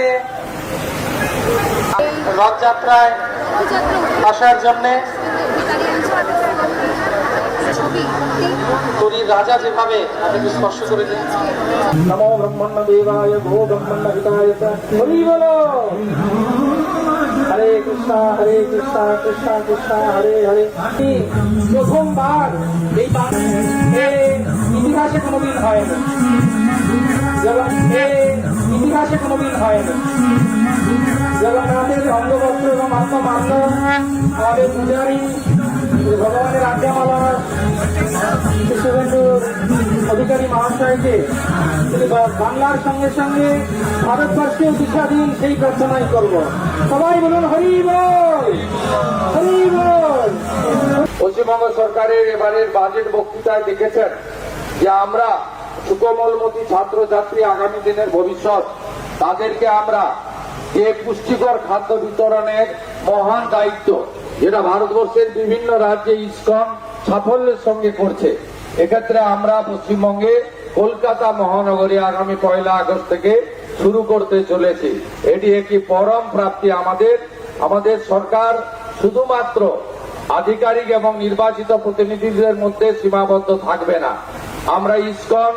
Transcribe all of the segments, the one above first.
আজকে রথযাত্রায় আসার জন্য পুরীর রাজা যেভাবে আমাকে স্পর্শ করে দেন। নমো ব্রহ্মণ্য দেবায় গো ব্রহ্মণ্য হিতায় হরি বলো। হরে কৃষ্ণ কৃষ্ণ কৃষ্ণ হরে হরে। প্রথমবার এই ইতিহাসে কোনোদিন হয়নি, ইতিহাসে কোনোদিন হয়নি। জগন্নাথের অঙ্গবস্ত্র এবং আত্মমান্য আমাদের পূজারী ভগবানের আজ্ঞামালা শুভেন্দু অধিকারী মহাশয়কে তিনি বাংলার সঙ্গে সঙ্গে ভারতবর্ষেও দীক্ষা দিন, সেই প্রার্থনাই করব। সবাই বলুন হরি বল, হরি বল। পশ্চিমবঙ্গ সরকারের এবারের বাজেট বক্তৃতায় দেখেছেন যে আমরা সুকোমলমতি ছাত্রছাত্রী আগামী দিনের ভবিষ্যৎ, তাদেরকে আমরা যে পুষ্টিকর খাদ্য বিতরণের মহান দায়িত্ব, যেটা ভারতবর্ষের বিভিন্ন রাজ্যে ইসকন সাফল্যের সঙ্গে করছে, এক্ষেত্রে আমরা পশ্চিমবঙ্গে কলকাতা মহানগরী আগামী 1 আগস্ট থেকে শুরু করতে চলেছি। এটি একটি পরম প্রাপ্তি আমাদের। আমাদের সরকার শুধুমাত্র আধিকারিক এবং নির্বাচিত প্রতিনিধিদের মধ্যে সীমাবদ্ধ থাকবে না। আমরা ইসকন,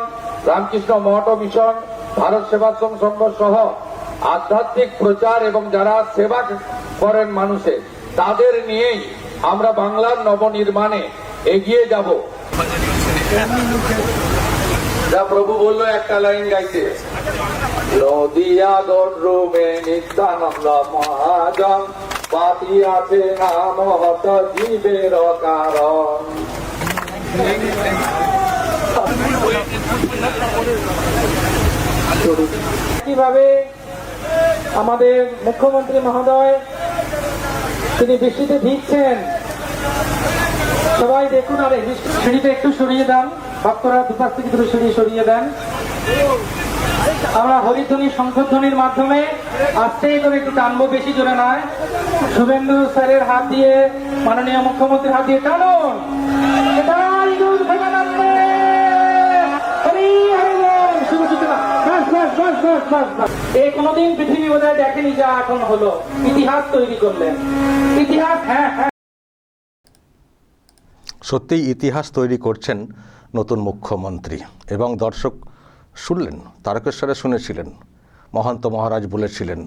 রামকৃষ্ণ মঠ মিশন, ভারত সেবাশ্রম সংঘ সহ আধ্যাত্মিক প্রচার এবং যারা সেবা করেন মানুষের, তাদের নিয়েই আমরা বাংলার নবনির্মাণে এগিয়ে যাব। যা প্রভু বললো একটা লাইন গাইতে, নদিয়া গরুমে নিত্যানন্দ মহাজন পাতিয়াছে নাম হত জীবের কারণ। কিভাবে আমাদের মুখ্যমন্ত্রী মহোদয় তিনি বৃষ্টিতে ভিজছেন, সবাই দেখুন। আরে সিঁড়িটা একটু সরিয়ে দেন, ভক্তরা দুপাশ থেকে দুটো সিঁড়ি সরিয়ে দেন। আমরা হরিধ্বনি শঙ্খধ্বনির মাধ্যমে আস্তে করে একটু টানবো, বেশি জোরে নয়। শুভেন্দু স্যারের হাত দিয়ে, মাননীয় মুখ্যমন্ত্রীর হাত দিয়ে টানুন। এই কোনদিন পৃথিবী বোধহয় দেখেনি যা এখন হলো। ইতিহাস তৈরি করলেন, ইতিহাস। হ্যাঁ হ্যাঁ, সত্যিই ইতিহাস তৈরি করছেন নতুন মুখ্যমন্ত্রী। এবং দর্শক শুনলেন, তারকেশ্বরে শুনেছিলেন মহন্ত মহারাজ বলেছিলেন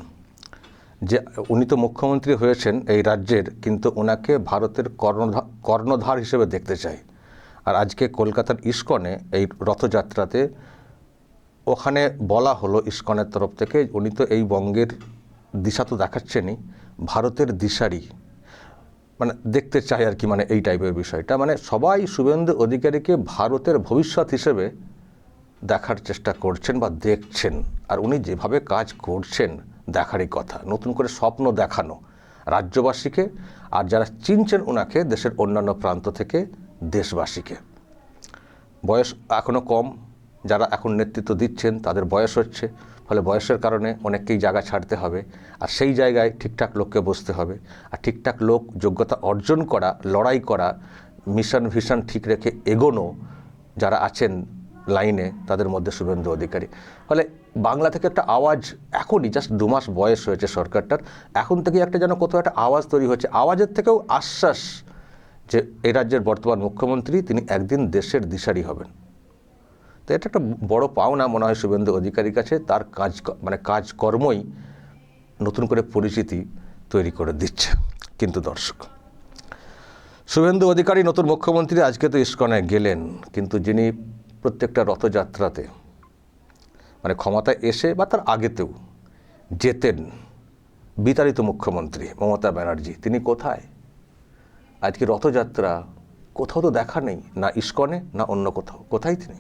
যে উনি তো মুখ্যমন্ত্রী হয়েছেন এই রাজ্যের, কিন্তু ওনাকে ভারতের কর্ণধার হিসেবে দেখতে চাই। আর আজকে কলকাতার ইসকনে এই রথযাত্রাতে ওখানে বলা হলো ইসকনের তরফ থেকে, উনি তো এই বঙ্গের দিশা তো দেখাচ্ছেনই, ভারতের দিশারি মানে দেখতে চাই আর কি, মানে এই টাইপের বিষয়টা। মানে সবাই শুভেন্দু অধিকারীকে ভারতের ভবিষ্যৎ হিসেবে দেখার চেষ্টা করছেন বা দেখছেন। আর উনি যেভাবে কাজ করছেন দেখারই কথা। নতুন করে স্বপ্ন দেখানো রাজ্যবাসীকে, আর যারা চিনছেন ওনাকে দেশের অন্যান্য প্রান্ত থেকে দেশবাসীকে। বয়স এখনও কম, যারা এখন নেতৃত্ব দিচ্ছেন তাদের বয়স হচ্ছে, ফলে বয়সের কারণে অনেককেই জায়গা ছাড়তে হবে। আর সেই জায়গায় ঠিকঠাক লোককে বসতে হবে। আর ঠিকঠাক লোক, যোগ্যতা অর্জন করা, লড়াই করা, মিশন ভিশন ঠিক রেখে এগোনো যারা আছেন লাইনে, তাদের মধ্যে শুভেন্দু অধিকারী। ফলে বাংলা থেকে একটা আওয়াজ, এখনই জাস্ট 2 মাস বয়স হয়েছে সরকারটার, এখন থেকে একটা যেন কোথাও একটা আওয়াজ তৈরি হচ্ছে। আওয়াজের থেকেও আশ্বাস যে এই রাজ্যের বর্তমান মুখ্যমন্ত্রী তিনি একদিন দেশের দিশারি হবেন। তো এটা একটা বড় পাওনা মনে হয় শুভেন্দু অধিকারীর কাছে। তার কাজকর্মই নতুন করে পরিচিতি তৈরি করে দিচ্ছে। কিন্তু দর্শক, শুভেন্দু অধিকারী নতুন মুখ্যমন্ত্রী আজকে তো ইসকনে গেলেন, কিন্তু যিনি প্রত্যেকটা রথযাত্রাতে মানে ক্ষমতায় এসে বা তার আগেতেও যেতেন, বিতাড়িত মুখ্যমন্ত্রী মমতা ব্যানার্জি, তিনি কোথায়? আজকে রথযাত্রা কোথাও তো দেখা নেই, না ইসকনে না অন্য কোথাও। কোথায় তিনি?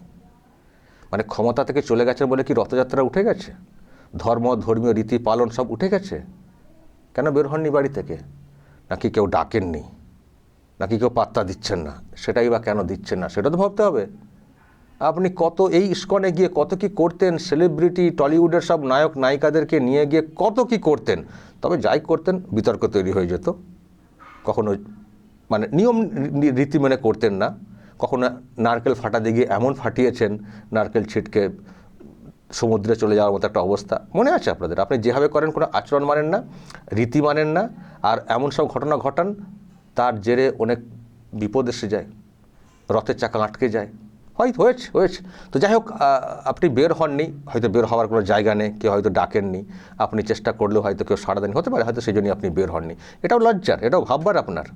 মানে ক্ষমতা থেকে চলে গেছে বলে কি রথযাত্রা উঠে গেছে? ধর্মীয় রীতি পালন সব উঠে গেছে? কেন বের হননি বাড়ি থেকে? নাকি কেউ ডাকেননি? নাকি কেউ পাত্তা দিচ্ছেন না? সেটাই বা কেন দিচ্ছেন না সেটা তো ভাবতে হবে। আপনি কত এই ইসকনে গিয়ে কত কি করতেন, সেলিব্রিটি টলিউডের সব নায়ক নায়িকাদেরকে নিয়ে গিয়ে কত কি করতেন। তবে যাই করতেন বিতর্ক তৈরি হয়ে যেত, কখনো মানে নিয়ম রীতি মেনে করতেন না, কখনো নারকেল ফাটাতে গিয়ে এমন ফাটিয়েছেন নারকেল ছিটকে সমুদ্রে চলে যাওয়ার মতো একটা অবস্থা মনে আছে আপনাদের? আপনি যেভাবে করেন কোনো আচরণ মানেন না, রীতি মানেন না, আর এমন সব ঘটনা ঘটান তার জেরে অনেক বিপদ এসে যায়, রথের চাকা আটকে যায়। হয়েছে। তো যাই হোক, আপনি বের হননি, হয়তো বের হওয়ার কোনো জায়গা নেই, কেউ হয়তো ডাকেননি, আপনি চেষ্টা করলেও হয়তো কেউ সাড়া দেননি, হতে পারে হয়তো সেই জন্যই আপনি বের হননি। এটাও লজ্জার, এটাও ভাববার আপনার।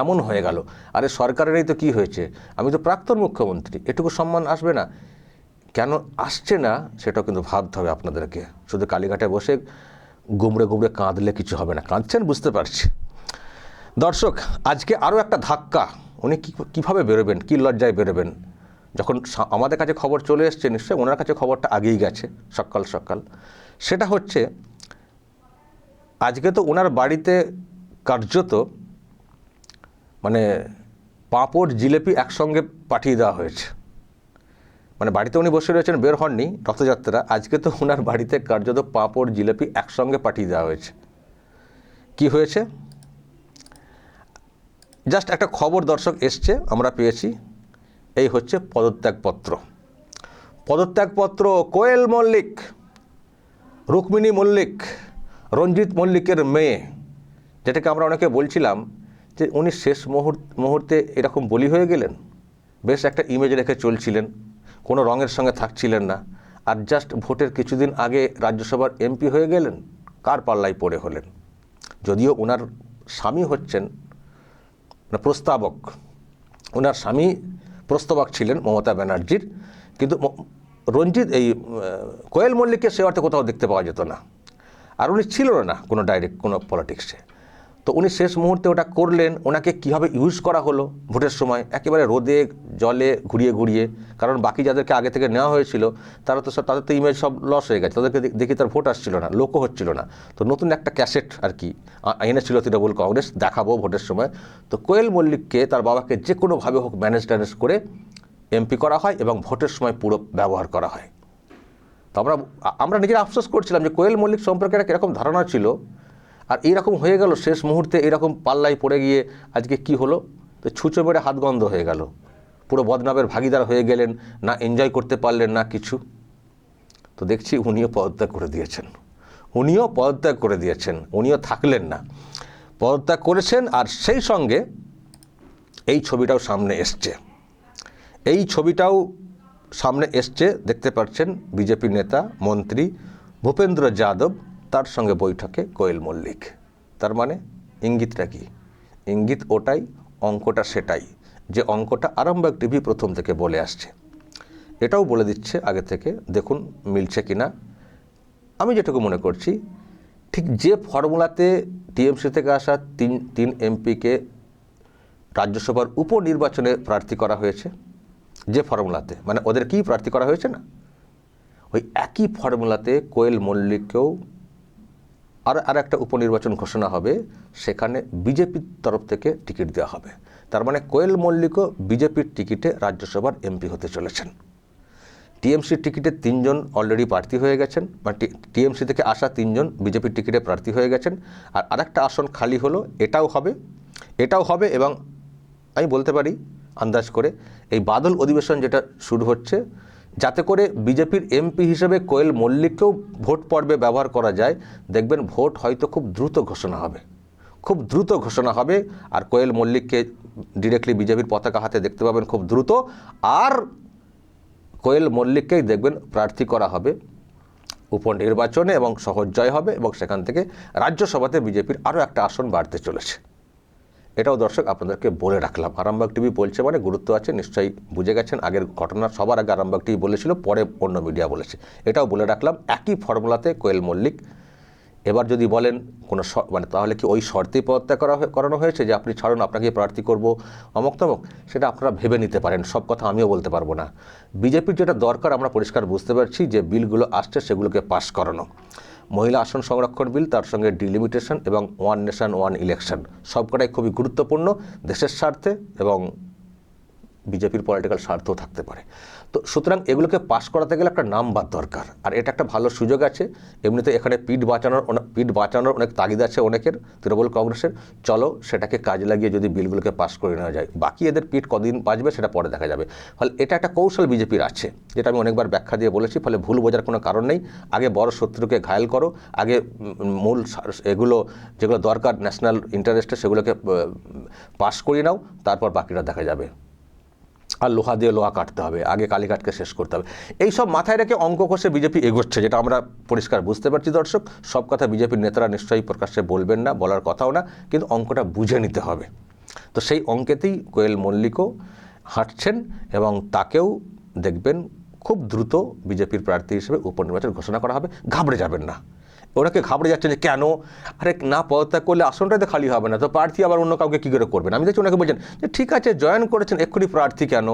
এমন হয়ে গেল, আরে সরকারেরই তো কী হয়েছে, আমি তো প্রাক্তন মুখ্যমন্ত্রী, এটুকু সম্মান আসবে না? কেন আসছে না সেটাও কিন্তু ভাবতে হবে আপনাদেরকে। শুধু কালীঘাটে বসে গুমড়ে কাঁদলে কিছু হবে না। কাঁদছেন বুঝতে পারছি। দর্শক, আজকে আরও একটা ধাক্কা। উনি কীভাবে বেরোবেন, কী লজ্জায় বেরোবেন? যখন আমাদের কাছে খবর চলে এসছে, নিশ্চয়ই ওনার কাছে খবরটা আগেই গেছে সকাল। সেটা হচ্ছে, আজকে তো ওনার বাড়িতে কার্যত মানে পাঁপড় জিলেপি একসঙ্গে পাঠিয়ে দেওয়া হয়েছে। মানে বাড়িতে উনি বসে রয়েছেন, বের হননি রথযাত্রা, আজকে তো ওনার বাড়িতে কার্যত পাঁপড় জিলেপি একসঙ্গে পাঠিয়ে দেওয়া হয়েছে। কি হয়েছে? জাস্ট একটা খবর দর্শক এসছে, আমরা পেয়েছি। এই হচ্ছে পদত্যাগপত্র কোয়েল মল্লিক, রুক্মিণী মল্লিক, রঞ্জিত মল্লিকের মেয়ে, যেটাকে আমরা অনেকে বলছিলাম যে উনি শেষ মুহূর্তে এরকম বলি হয়ে গেলেন। বেশ একটা ইমেজ রেখে চলছিলেন, কোনো রঙের সঙ্গে থাকছিলেন না, আর জাস্ট ভোটের কিছুদিন আগে রাজ্যসভার এমপি হয়ে গেলেন। কার পাল্লায় পড়ে হলেন? যদিও ওনার স্বামী হচ্ছেন প্রস্তাবক, ওনার স্বামী প্রস্তাবক ছিলেন মমতা ব্যানার্জির, কিন্তু কোয়েল মল্লিককে সে অর্থে কোথাও দেখতে পাওয়া যেত না, আর উনি ছিল না কোনো ডাইরেক্ট কোনো পলিটিক্সে। তো উনি শেষ মুহূর্তে ওটা করলেন। ওনাকে কীভাবে ইউজ করা হলো ভোটের সময়, একেবারে রোদে জলে ঘুরিয়ে, কারণ বাকি যাদেরকে আগে থেকে নেওয়া হয়েছিল তাদের তো ইমেজ সব লস হয়ে গেছে, তাদেরকে দেখে তার ভোট আসছিল না, লোকও হচ্ছিল না। তো নতুন একটা ক্যাসেট আর কি এনেছিল তৃণমূল কংগ্রেস, দেখাবো ভোটের সময়। তো কোয়েল মল্লিককে তার বাবাকে যে কোনোভাবে হোক ম্যানেজ করে এমপি করা হয় এবং ভোটের সময় পুরো ব্যবহার করা হয়। তো আমরা নিজেরা আফসোস করছিলাম যে কোয়েল মল্লিক সম্পর্কে একটা কীরকম ধারণা ছিল, আর এইরকম হয়ে গেল শেষ মুহূর্তে, এরকম পাল্লায় পড়ে গিয়ে আজকে কি হলো? তো ছুঁচো মেরে হাত গন্ধ হয়ে গেল, পুরো বদনামের ভাগিদার হয়ে গেলেন, না এনজয় করতে পারলেন না কিছু। তো দেখছি উনিও পদত্যাগ করে দিয়েছেন, উনিও থাকলেন না, পদত্যাগ করেছেন। আর সেই সঙ্গে এই ছবিটাও সামনে এসছে, দেখতে পাচ্ছেন বিজেপি নেতা মন্ত্রী ভূপেন্দ্র যাদব, তার সঙ্গে বৈঠকে কোয়েল মল্লিক। তার মানে ইঙ্গিতটা কি? ইঙ্গিত ওটাই, অঙ্কটা সেটাই, যে অঙ্কটা আরামবাগ টিভি প্রথম থেকে বলে আসছে। এটাও বলে দিচ্ছে আগে থেকে, দেখুন মিলছে কিনা। আমি যেটুকু মনে করছি, ঠিক যে ফর্মুলাতে টিএমসি থেকে আসা তিন এমপিকে রাজ্যসভার উপনির্বাচনে প্রার্থী করা হয়েছে, যে ফর্মুলাতে, মানে ওদেরকেই প্রার্থী করা হয়েছে না, ওই একই ফর্মুলাতে কোয়েল মল্লিককেও আর একটা উপনির্বাচন ঘোষণা হবে, সেখানে বিজেপির তরফ থেকে টিকিট দেওয়া হবে। তার মানে কোয়েল মল্লিকও বিজেপির টিকিটে রাজ্যসভার এমপি হতে চলেছেন। টিএমসির টিকিটে 3 জন অলরেডি প্রার্থী হয়ে গেছেন, মানে টিএমসি থেকে আসা 3 জন বিজেপির টিকিটে প্রার্থী হয়ে গেছেন, আর আরেকটা আসন খালি হলো, এটাও হবে। এবং আমি বলতে পারি আন্দাজ করে, এই বাদল অধিবেশন যেটা শুরু হচ্ছে, যাতে করে বিজেপির এমপি হিসেবে কোয়েল মল্লিককেও ভোট পর্বে ব্যবহার করা যায়, দেখবেন ভোট হয়তো খুব দ্রুত ঘোষণা হবে, আর কোয়েল মল্লিককে ডিরেক্টলি বিজেপির পতাকা হাতে দেখতে পাবেন খুব দ্রুত, আর কোয়েল মল্লিককেই দেখবেন প্রার্থী করা হবে উপনির্বাচনে এবং সহজ জয় হবে, এবং সেখান থেকে রাজ্যসভাতে বিজেপির আরও একটা আসন বাড়তে চলেছে। এটাও দর্শক আপনাদেরকে বলে রাখলাম। আরামবাগ টিভি বলছে মানে গুরুত্ব আছে, নিশ্চয়ই বুঝে গেছেন। আগের ঘটনা সবার আগে আরামবাগ টিভি বলেছিল, পরে অন্য মিডিয়া বলেছে। এটাও বলে রাখলাম, একই ফর্মুলাতে কোয়েল মল্লিক। এবার যদি বলেন কোনো মানে তাহলে কি ওই শর্তেই পদত্যাগ করানো হয়েছে যে আপনি ছাড়ুন, আপনাকে প্রার্থী করব অমক তমক, সেটা আপনারা ভেবে নিতে পারেন, সব কথা আমিও বলতে পারবো না। বিজেপির যেটা দরকার আমরা পরিষ্কার বুঝতে পারছি, যে বিলগুলো আসছে সেগুলোকে পাস করানো। মহিলা আসন সংরক্ষণ বিল, তার সঙ্গে ডিলিমিটেশন এবং 1 নেশন 1 ইলেকশন, সবকটাই খুবই গুরুত্বপূর্ণ দেশের স্বার্থে এবং বিজেপির পলিটিক্যাল স্বার্থও থাকতে পারে। তো সুতরাং এগুলোকে পাস করাতে গেলে একটা নাম্বার দরকার, আর এটা একটা ভালো সুযোগ আছে। এমনিতে এখানে পিঠ বাঁচানোর অনেক তাগিদ আছে অনেকের, তৃণমূল কংগ্রেসের। চলো সেটাকে কাজে লাগিয়ে যদি বিলগুলোকে পাস করে নেওয়া যায়, বাকি এদের পিঠ কদিন বাঁচবে সেটা পরে দেখা যাবে। ফলে এটা একটা কৌশল বিজেপির আছে, যেটা আমি অনেকবার ব্যাখ্যা দিয়ে বলেছি। ফলে ভুল বোঝার কোনো কারণ নেই। আগে বড় শত্রুকে ঘায়েল করো, আগে মূল এগুলো যেগুলো দরকার ন্যাশনাল ইন্টারেস্টে সেগুলোকে পাস করিয়ে নাও, তারপর বাকিটা দেখা যাবে। আর লোহা দিয়ে লোহা কাটতে হবে, আগে কালীঘাটকে শেষ করতে হবে। এই সব মাথায় রেখে অঙ্ক কষে বিজেপি এগোচ্ছে, যেটা আমরা পরিষ্কার বুঝতে পারছি। দর্শক, সব কথা বিজেপির নেতারা নিশ্চয়ই প্রকাশ্যে বলবেন না, বলার কথাও না, কিন্তু অঙ্কটা বুঝে নিতে হবে। তো সেই অঙ্কেতেই কোয়েল মল্লিকও হাঁটছেন, এবং তাকেও দেখবেন খুব দ্রুত বিজেপির প্রার্থী হিসেবে উপনির্বাচন ঘোষণা করা হবে। ঘাবড়ে যাবেন না। ওনাকে ঘাবড়ে যাচ্ছেন যে কেন, আরে না পদত্যাগ করলে আসনটাই তো খালি হবে না, তো প্রার্থী আবার অন্য কাউকে কী করে করবেন। আমি দেখছি ওনাকে বলছেন যে ঠিক আছে জয়েন করেছেন, এক্ষুনি প্রার্থী কেন?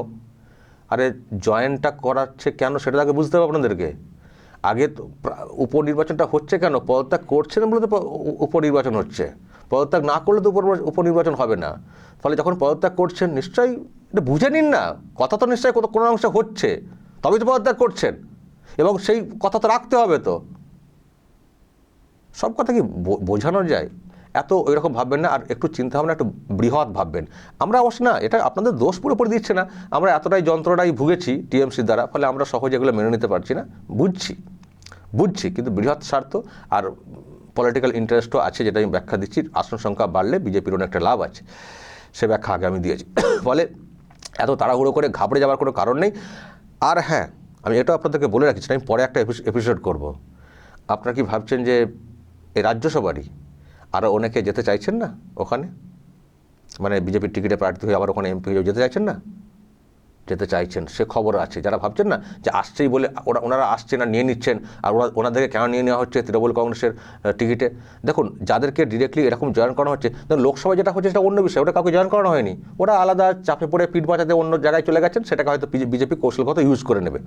আরে জয়েনটা করাচ্ছে কেন সেটা আগে বুঝতে হবে আপনাদেরকে। আগে তো উপনির্বাচনটা হচ্ছে কেন? পদত্যাগ করছেন বলে তো উপনির্বাচন হচ্ছে, পদত্যাগ না করলে তো উপনির্বাচন হবে না। ফলে যখন পদত্যাগ করছেন নিশ্চয়ই এটা বুঝে নিন না, কথা তো নিশ্চয়ই কোনো অংশে হচ্ছে, তবেই তো পদত্যাগ করছেন, এবং সেই কথা তো রাখতে হবে। তো সব কথা কি বোঝানো যায়? এত ওই রকম ভাববেন না, আর একটু চিন্তা ভাবনা একটু বৃহৎ ভাববেন। আমরা অবশ্য না, এটা আপনাদের দোষ পুরোপুরি দিচ্ছে না, আমরা এতটাই যন্ত্রণায় ভুগেছি টিএমসির দ্বারা, ফলে আমরা সহজে এগুলো মেনে নিতে পারছি না। বুঝছি, কিন্তু বৃহৎ স্বার্থ আর পলিটিক্যাল ইন্টারেস্টও আছে, যেটা আমি ব্যাখ্যা দিচ্ছি। আসন সংখ্যা বাড়লে বিজেপির অনেকটা লাভ আছে, সে ব্যাখ্যা আগে আমি দিয়েছি। ফলে এত তাড়াহুড়ো করে ঘাবড়ে যাওয়ার কোনো কারণ নেই। আর হ্যাঁ, আমি এটাও আপনাদেরকে বলে রাখছি, আমি পরে একটা এপিসোড করব। আপনারা কি ভাবছেন যে এই রাজ্যসভারই আরও অনেকে যেতে চাইছেন না ওখানে, মানে বিজেপির টিকিটে প্রার্থী হয়ে আবার ওখানে এমপি হয়ে যেতে চাইছেন না? যেতে চাইছেন, সে খবর আছে। যারা ভাবছেন না যে আসছেই বলে ওনারা আসছেন আর নিয়ে নিচ্ছেন, আর ওনাদেরকে কেন নিয়ে নেওয়া হচ্ছে তৃণমূল কংগ্রেসের টিকিটে, দেখুন যাদেরকে ডিরেক্টলি এরকম জয়েন করানো হচ্ছে, দেখুন লোকসভায় যেটা হচ্ছে সেটা অন্য বিষয়, ওটা কাউকে জয়েন করানো হয়নি, ওরা আলাদা চাপে পড়ে পিঠ বাঁচাতে অন্য জায়গায় চলে গেছেন, সেটাকে হয়তো বিজেপি কৌশলগত ইউজ করে নেবে,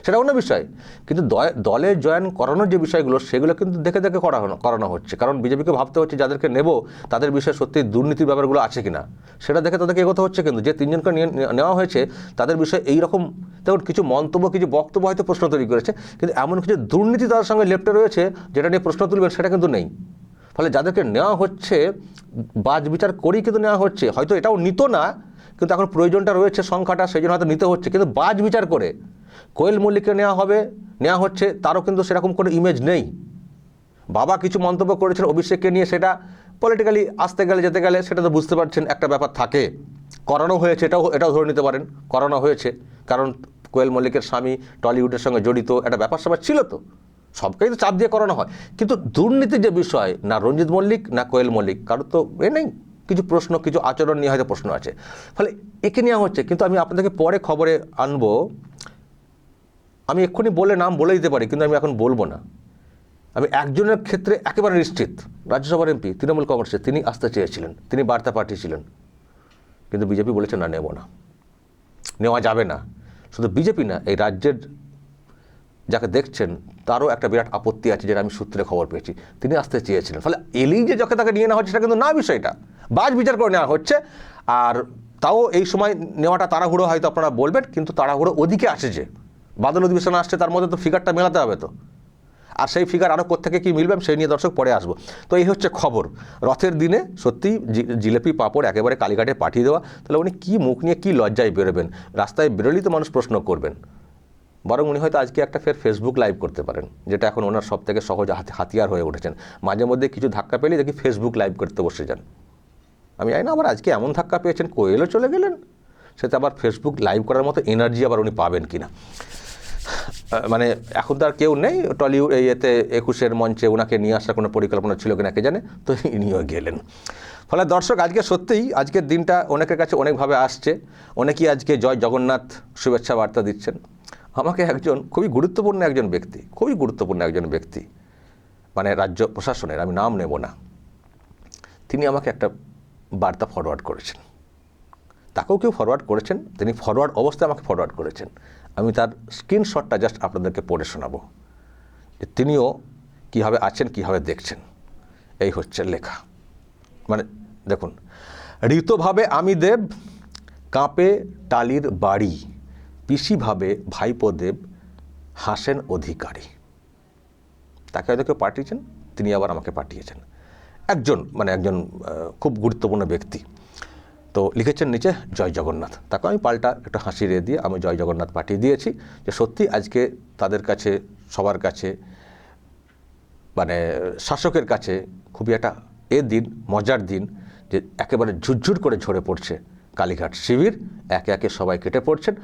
সেটা অন্য বিষয়। কিন্তু দলে জয়েন করানোর যে বিষয়গুলো সেগুলো কিন্তু দেখে দেখে করানো হচ্ছে, কারণ বিজেপিকে ভাবতে হচ্ছে যাদেরকে নেব তাদের বিষয়ে সত্যি দুর্নীতির ব্যাপারগুলো আছে কিনা, সেটা দেখে তাদেরকে এগোতে হচ্ছে। কিন্তু যে তিনজনকে নেওয়া হয়েছে তাদের বিষয়ে এইরকম দেখুন কিছু মন্তব্য, কিছু বক্তব্য হয়তো প্রশ্ন তৈরি করেছে, কিন্তু এমন কিছু দুর্নীতি তাদের সঙ্গে লেপ্টে রয়েছে যেটা নিয়ে প্রশ্ন তুলবেন সেটা কিন্তু নেই। ফলে যাদেরকে নেওয়া হচ্ছে বাজ বিচার করেই কিন্তু নেওয়া হচ্ছে, হয়তো এটাও নিত না, কিন্তু এখন প্রয়োজনটা রয়েছে সংখ্যাটা, সেই জন্য হয়তো নিতে হচ্ছে, কিন্তু বাজ বিচার করে। কোয়েল মল্লিককে নেওয়া হচ্ছে, তারও কিন্তু সেরকম কোনো ইমেজ নেই। বাবা কিছু মন্তব্য করেছেন অভিষেককে নিয়ে, সেটা পলিটিক্যালি আসতে গেলে যেতে গেলে সেটা তো বুঝতে পারছেন একটা ব্যাপার থাকে। করানো হয়েছে, এটাও ধরে নিতে পারেন, করানো হয়েছে, কারণ কোয়েল মল্লিকের স্বামী টলিউডের সঙ্গে জড়িত, একটা ব্যাপার স্যাপার ছিল, তো সবকেই তো চাপ দিয়ে করানো হয়। কিন্তু দুর্নীতির যে বিষয়, না রঞ্জিত মল্লিক না কোয়েল মল্লিক কারোর তো নেই, কিছু প্রশ্ন, কিছু আচরণ নিয়ে হয়তো প্রশ্ন আছে, ফলে একে নেওয়া হচ্ছে। কিন্তু আমি আপনাদেরকে পরে খবরে আনবো, আমি এক্ষুনি নাম বলে দিতে পারি, কিন্তু আমি এখন বলবো না। আমি একজনের ক্ষেত্রে একেবারে নিশ্চিত, রাজ্যসভার এমপি তৃণমূল কংগ্রেসের, তিনি আসতে চেয়েছিলেন, তিনি বার্তা পাঠিয়েছিলেন, কিন্তু বিজেপি বলেছে না, নেওয়া যাবে না। শুধু বিজেপি না, এই রাজ্যের যাকে দেখছেন তারও একটা বিরাট আপত্তি আছে, যেটা আমি সূত্রে খবর পেয়েছি, তিনি আসতে চেয়েছিলেন। ফলে এলেই যে যাকে তাকে নিয়ে নেওয়া হচ্ছে সেটা কিন্তু না, বিষয়টা বাজ বিচার করে নেওয়া হচ্ছে। আর তাও এই সময় নেওয়াটা তাড়াহুড়ো হয়তো আপনারা বলবেন, কিন্তু তাড়াহুড়ো ওদিকে আসে, যে বাদল অধিবেশন আসছে, তার মধ্যে তো ফিগারটা মেলাতে হবে। তো আর সেই ফিগার আরও কোত্থেকে কী মিলবে সেই নিয়ে দর্শক পরে আসবো। তো এই হচ্ছে খবর। রথের দিনে সত্যি জিলেপি পাঁপড় একেবারে কালীঘাটে পাঠিয়ে দেওয়া, তাহলে উনি কী মুখ নিয়ে কী লজ্জায় বেরোবেন? রাস্তায় বেরোলেই তো মানুষ প্রশ্ন করবেন। বরং উনি হয়তো আজকে একটা ফেসবুক লাইভ করতে পারেন, যেটা এখন ওনার সব থেকে সহজ হাতিয়ার হয়ে উঠেছেন। মাঝে মধ্যে কিছু ধাক্কা পেলেই দেখি ফেসবুক লাইভ করতে বসে যান। আমি জানি না আবার আজকে এমন ধাক্কা পেয়েছেন, কোয়েলও চলে গেলেন, সেটা আবার ফেসবুক লাইভ করার মতো এনার্জি আবার উনি পাবেন কিনা। মানে এখন তো আর কেউ নেই টলিউড এতে 21-এর মঞ্চে ওনাকে নিয়ে আসার কোনো পরিকল্পনা ছিল কিনা কে জানে, তো ইনিও গেলেন। ফলে দর্শক, আজকে সত্যিই আজকের দিনটা অনেকের কাছে অনেকভাবে আসছে, অনেকেই আজকে জয় জগন্নাথ শুভেচ্ছা বার্তা দিচ্ছেন। আমাকে একজন খুবই গুরুত্বপূর্ণ একজন ব্যক্তি, মানে রাজ্য প্রশাসনের, আমি নাম নেব না, তিনি আমাকে একটা বার্তা ফরওয়ার্ড করেছেন। তাকেও কেউ ফরওয়ার্ড করেছেন, তিনি ফরওয়ার্ড অবস্থায় আমাকে ফরওয়ার্ড করেছেন। আমি তার স্ক্রিনশটটা জাস্ট আপনাদেরকে পড়ে শোনাবো, যে তিনিও কীভাবে আছেন, কীভাবে দেখছেন। এই হচ্ছে লেখা, মানে দেখুন, ঋতভাবে আমি দেব, কাঁপে টালির বাড়ি, পিসি ভাবে ভাইপোদেব হাসেন অধিকারী। তাকে হয়তো কেউ পাঠিয়েছেন, তিনি আবার আমাকে পাঠিয়েছেন। একজন খুব গুরুত্বপূর্ণ ব্যক্তি। তো লিখেছেন নিচে জয় জগন্নাথ। তাকে আমি পাল্টা একটা হাসি রে দিয়ে আমি জয় জগন্নাথ পাঠিয়ে দিয়েছি, যে সত্যি আজকে তাদের কাছে, সবার কাছে, শাসকের কাছে খুবই একটা দিন, মজার দিন, যে একেবারে ঝুরঝুর করে ঝরে পড়ছে কালীঘাট শিবির, একে একে সবাই কেটে পড়ছেন।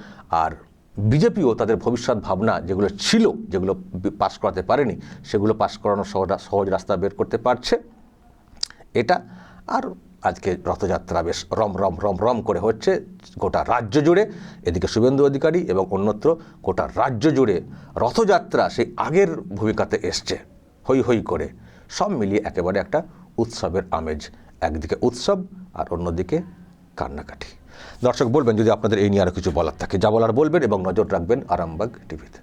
আর বিজেপিও তাদের ভবিষ্যৎ ভাবনা যেগুলো ছিল, যেগুলো পাস করাতে পারেনি, সেগুলো পাস করানোর সহজ রাস্তা বের করতে পারছে এটা। আর আজকে রথযাত্রা বেশ রম রম রম রম করে হচ্ছে গোটা রাজ্য জুড়ে। এদিকে শুভেন্দু অধিকারী এবং অন্যত্র গোটা রাজ্য জুড়ে রথযাত্রা সেই আগের ভূমিকাতে এসছে, হই হই করে। সব মিলিয়ে একেবারে একটা উৎসবের আমেজ, একদিকে উৎসব আর অন্যদিকে কান্নাকাটি। দর্শক বলবেন যদি আপনাদের এই নিয়ে আরও কিছু বলার থাকে, যা বলার বলবেন এবং নজর রাখবেন আরামবাগ টিভিতে।